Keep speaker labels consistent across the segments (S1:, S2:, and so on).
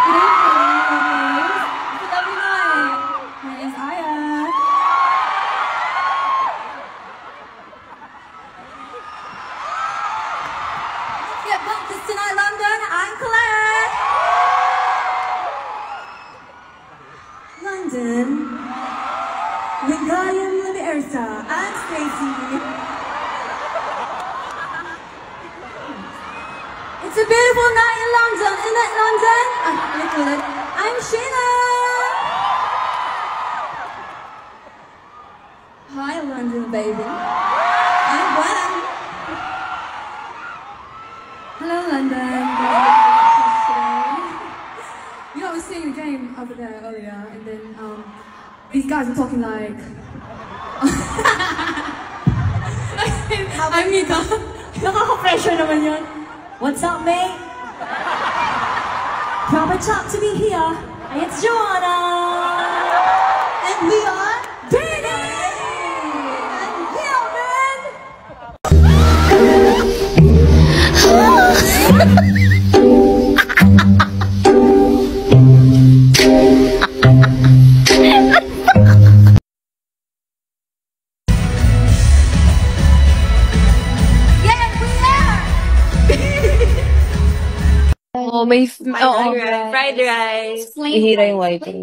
S1: My name is Aya. Yeah, welcome to Tonight London. I'm Claire. London. Wingardium Leviosa. I'm Stacy. It's a beautiful night in London, isn't it, London? I'm Sheena. Hi, London, baby. I'm Gwen. Hello, London. You know, I was seeing the game over there earlier, and then these guys were talking like. I'm Mika. Nakaka-pressure naman yun.
S2: What's up, mate? Proper top to be here. It's Joanna.
S1: And we are
S2: Danny.
S1: and yeah, man.
S3: Oh, may fried rice. Ihira yung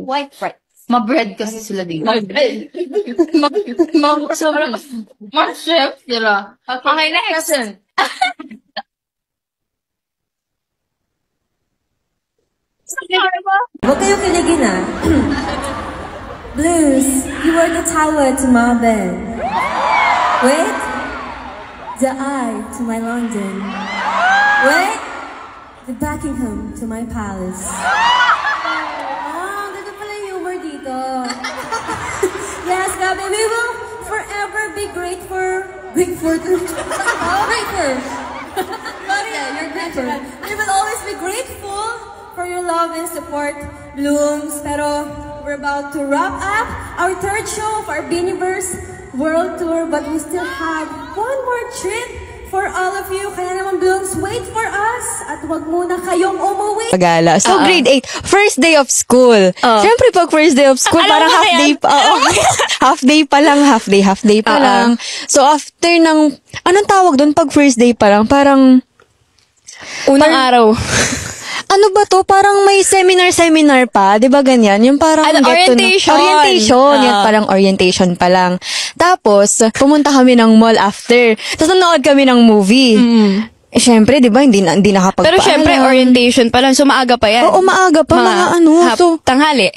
S3: white rice. Ma-bread kasi sila dito. Ma-bread. Sobrang ma-chef sila. Okay, next.
S1: Huwag kayong kiligin ah. Blues, you were the tower to my bed. Wait, the eye to my London. Wait, the Buckingham to my palace. Ganda pala yung humor dito. Yes, Gabi, we will forever be grateful. Grateful. Yeah, you're grateful. We will always be grateful for your love and support, Blooms. Pero we're about to wrap up our third show of our Beaniverse World Tour, but we still have one more treat for all of you. Kaya naman, Blooms, wait for us at wag muna kayong umuwi.
S4: Pagala. So, grade 8, first day of school. Siyempre, pag first day of school, parang half day pa. Half day pa lang, half day pa lang. So, after ng, anong tawag doon pag first day pa lang? Parang,
S3: Unang araw.
S4: ano ba to? Parang may seminar pa. Di ba ganyan? Yung parang
S3: orientation.
S4: Orientation. Yan, parang orientation pa lang. Tapos, pumunta kami ng mall after. Tapos, nanood kami ng movie. Eh, syempre, di ba, hindi nakapagpaalam.
S3: Pero syempre, orientation pa lang. So, maaga pa yan.
S4: Oo, maaga pa. Mga ano. So,
S3: tanghali.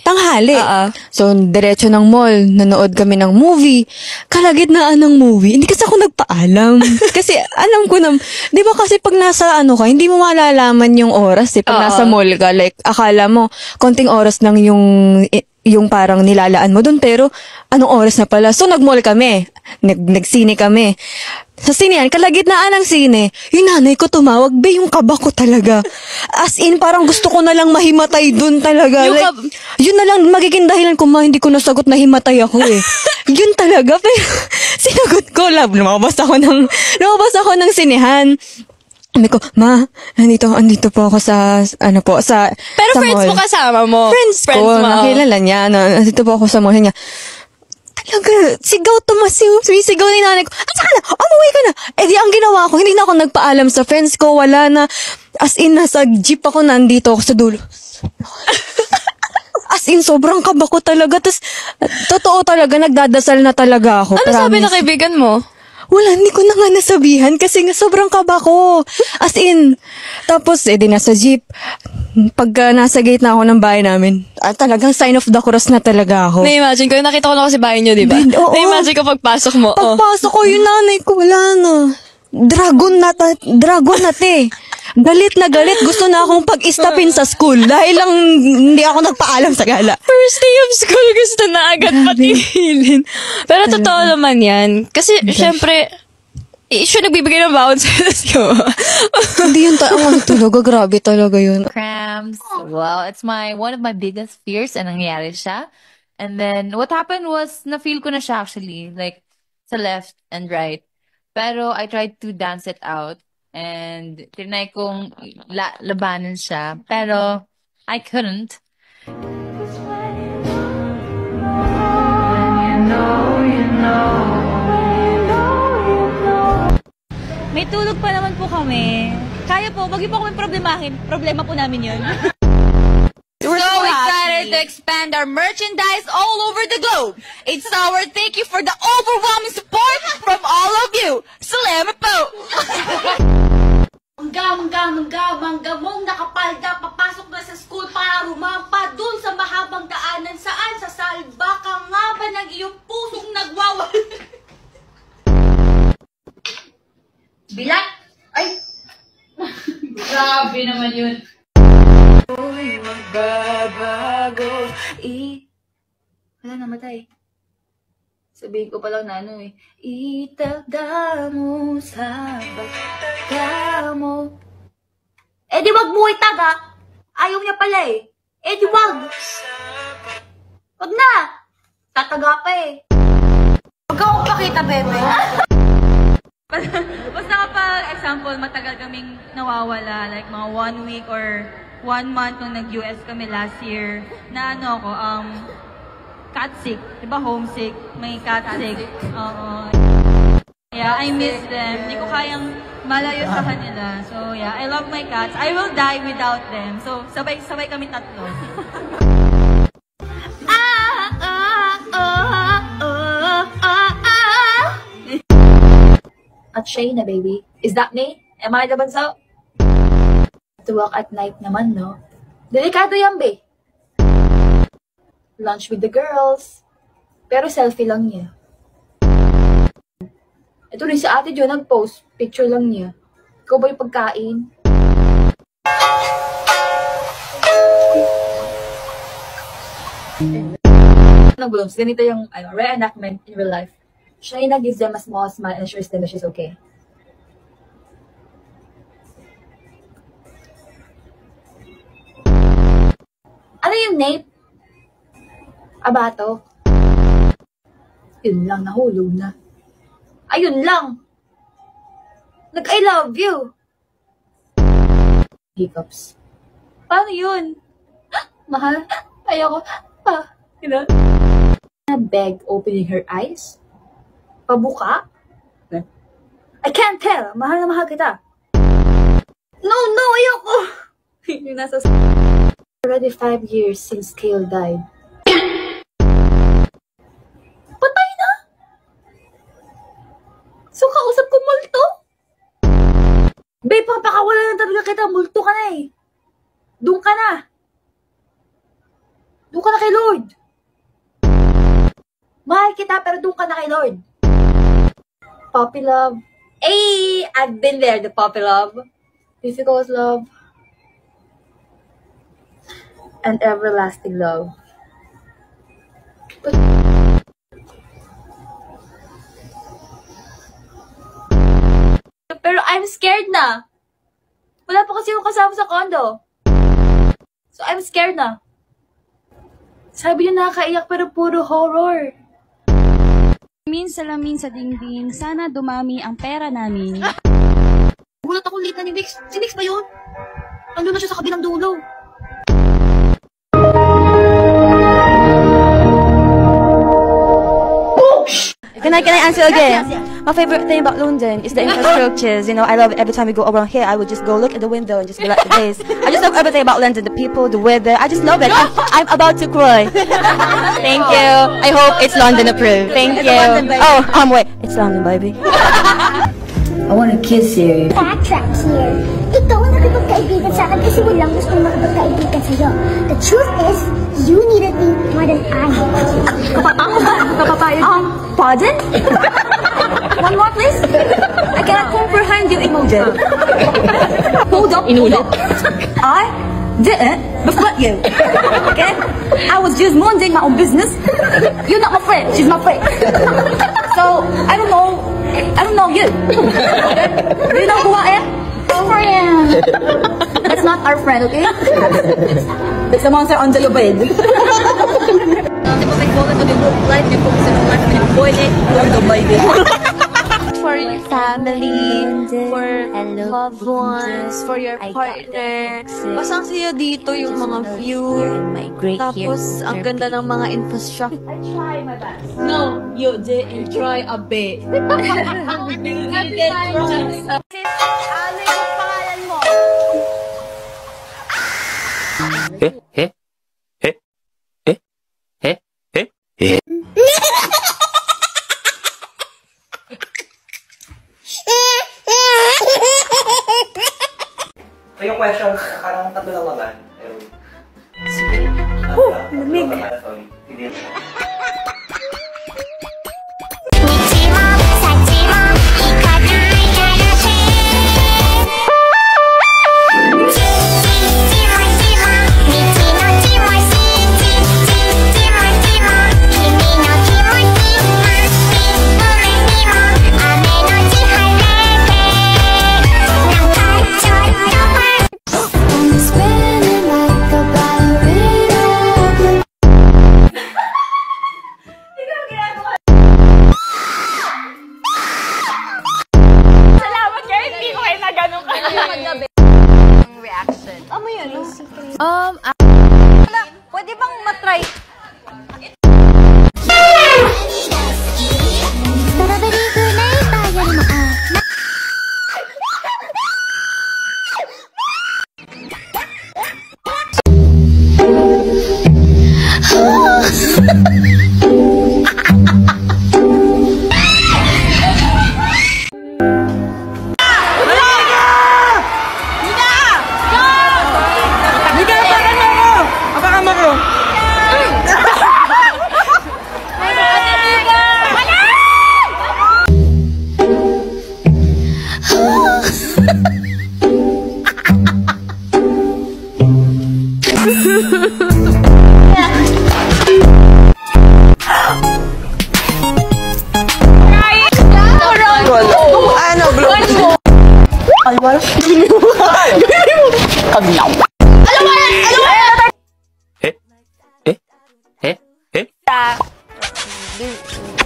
S4: So, diretso ng mall. Nanood kami ng movie. Kalagitnaan ng movie. Hindi kasi ako nagpaalam. Kasi, alam ko na, di ba kasi pag nasa ano ka, hindi mo malalaman yung oras eh. Pag nasa mall ka, like, akala mo, konting oras lang yung parang nilalaan mo dun, pero anong oras na pala? So, nag-mall kami. Nag-sine kami. Sa sinehan, kalagitnaan ng sine, yung nanay ko tumawag, be, yung kaba ko talaga. As in, parang gusto ko na lang mahimatay dun talaga. Yun na lang, magiging dahilan kung hindi ko nasagot na himatay ako eh. Yun talaga, pero sinagot ko, lumabas ako ng sinehan. Sabi ko, ma, andito po ako sa,
S3: Pero
S4: sa
S3: friends
S4: mall.
S3: mo kasama mo.
S4: Friends ko, nakilala niya, nandito po ako sa mall niya. Talaga, sumisigaw ni nanay ko, saan na? Umuwi ka na! Eh di ang ginawa ko, hindi na ako nagpaalam sa friends ko, wala na. As in, nasa jeep ako, nandito ako sa dulo. As in, sobrang kaba ko talaga. Tapos, totoo talaga, nagdadasal na talaga ako.
S3: Ano sabi ng kaibigan mo?
S4: Wala, hindi ko na nga nasabihan kasi nga sobrang kaba ko. As in, tapos, di nasa jeep. Pagka nasa gate na ako ng bahay namin, talagang sign of the cross na talaga ako.
S3: Na-imagine ko, nakita ko na kasi bahay nyo, di ba?
S4: Oo.
S3: Na-imagine ko pagpasok mo.
S4: Pagpasok ko, yung nanay ko, wala na. Dragon na te. Galit na galit. Gusto na akong pag-istapin sa school dahil lang hindi ako nagpaalam sa gala.
S3: First day of school, gusto na agad patigilin. Pero totoo naman yan. Kasi, syempre, siya nagbibigay ng baon sa
S4: Hindi yun talaga. Grabe talaga yun.
S5: Cramps. Well, it's one of my biggest fears and nangyari siya. And then, what happened was, na-feel ko na siya actually. Like, sa left and right. Pero, I tried to dance it out. And, tinay kong labanan siya. Pero, I couldn't.
S2: May tulog pa naman po kami. Kaya po, wag niyo po kami problemahin. Problema po namin yun.
S3: We're so excited to expand our merchandise all over the globe. It's our thank you for the overwhelming support from all of you. Salamat po!
S6: Mangga mong nakapalda, papasok na sa school para rumampa dun sa mahabang daanan. Saan? Sa salba ka nga ba ng iyong pusong nagwawal? Bilat! Ay!
S5: Grabe naman yun.
S6: Wala, namatay. Sabihin ko pa lang na ano eh. Itaga mo sa baga mo. Eh di wag mo itaga. Ayaw niya pala eh. Eh di wag. Wag na. Tataga pa eh. Wag ako pakita, bebe.
S2: Basta kapag, example, matagal kaming nawawala, like mga 1 week or 1 month nung nag-US kami last year, na ano ako, cat sick. Diba homesick? May cat sick. Oo. Yeah, I miss them. Hindi ko kayang malayo sa kanila. So yeah, I love my cats. I will die without them. So sabay kami tatlo.
S6: At Shayna, baby. Is that me? Am I the bunso? To walk at night naman, no? Delikado yan, be. Lunch with the girls. Pero selfie lang niya. Ito rin si ate Jo nag-post. Picture lang niya. Ikaw ba yung pagkain? Ng balloons. Ganito yung reenactment in real life. Shayna gives them a small smile and assures them that she's okay. Ano yung nape? Abato? Yun lang, nahulog na. Ayun lang! Nag-I love you! Hiccups. Paano yun? Mahal? Ayoko. You know? Beg opening her eyes? Pabuka? I can't tell. Mahal na mahal kita. No, ayoko! Yung nasa... Already 5 years since Kale died. Patay na? So, kausap ko multo? Babe, papakawala na talaga kita. Multo ka na eh. Doon ka na. Doon ka na kay Lord. Mahal kita, pero doon ka na kay Lord. Puppy love. Hey, I've been there, the puppy love. Difficult love. And everlasting love. Pero I'm scared na. Wala pa kasi yung kasama sa condo. So I'm scared na. Sabi niya nakakaiyak pero puro horror.
S7: Salamin sa dingding, sana dumami ang pera namin.
S6: Gulat ako late na ni Nix. Si Nix ba yun? Ando na siya sa kabilang dulo.
S8: Can I answer again? My favorite thing about London is the infrastructures. You know, I love it every time we go around here. I would just go look at the window and just be like, the days. I just love everything about London. The people, the weather. I just love it. I'm about to cry. Thank you. I hope it's London approved. Thank you. Oh, wait. It's London, baby.
S6: I want to kiss you.
S9: Backtracks here. Ikaw ang nakipagkaibigan sa akin kasi walang gustong makipagkaibigan sa'yo. The truth is, you needed me more than I did.
S8: Pardon? One more, please. I cannot comprehend your emoji. Hold up. I didn't befriend you. Okay? I was just minding my own business. You're not my friend. She's my friend. So, I don't know you. Do you know who I am? Friend. That's not our friend, okay? That's the monster under your bed.
S2: For
S4: your family, for loved ones, for your partner. Basta ang saya dito yung mga view. Tapos, ang ganda ng mga infrastructure.
S8: I try my best.
S4: No, you didn't try a bit.
S8: Ano yung pangalan mo?
S10: So yung question, parang tatlo lang naman. Lamig. Hindi.
S8: Pwede bang matry?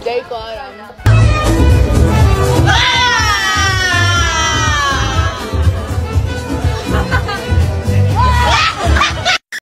S4: Hindi ko alam.